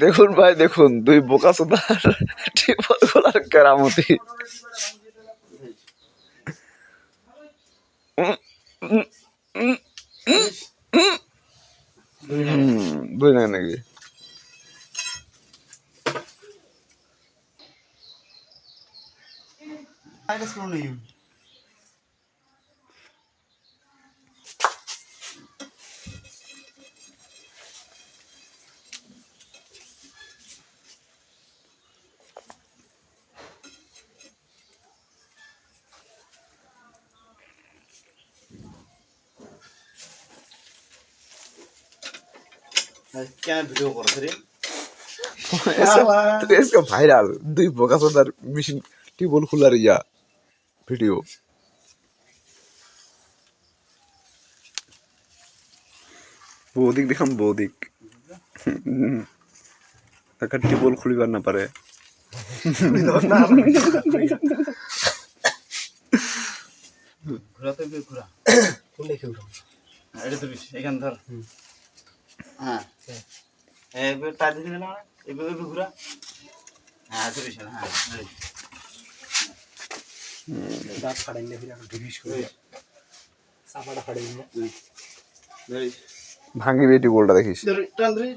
দেখুন ভাই দেখুন, দুই বোকাচোদার টিপল খোলার কেরামতি। দুই না নাকি? क्या वीडियो कर रहे तो इसका भाइराल दुई বোকাচোদার মেশিন টিপল খোলার ইয়া ভিডিও। বৌদিক দেখাম বৌদিক একটা টিপল খুলিবার না পারে। ঘোরাতে ঘোরা কোন দেখে উঠো এটা তো বেশি এখান ধর হ্যাঁ এবার টাইট দিলে না এভাবে ঘোরা হ্যাঁ তো বেশি হ্যাঁ দাঁত ফাড়াই না ফিরে ঢিবিস করে সাপাটা ফাড়াই না ভাঙিবে টিপলটা দেখিস, টান ধরে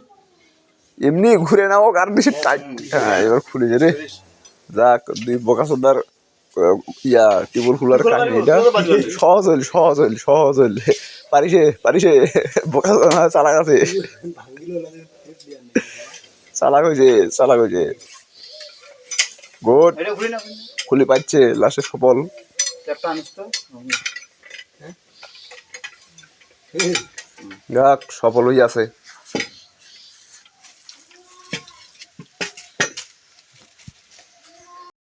এমনি ঘুরে নাও আর বেশি টাইট। হ্যাঁ এবার খুলে যে রে যাক, দুই বোকাচোদার ইয়া টিপল খোলার কাহিনীটা সহজ হইল সহজ হইল সহজ হইল। পারিসে পারিসে বোকাচোদা চালাক আছে, চালাক হয়েছে চালাক হয়েছে। গুড, এটা ঘুরে না খুলি পাচ্ছে লাস্টে সফল। ক্যাপটা আনিস তো যাক সফল হয়ে আছে।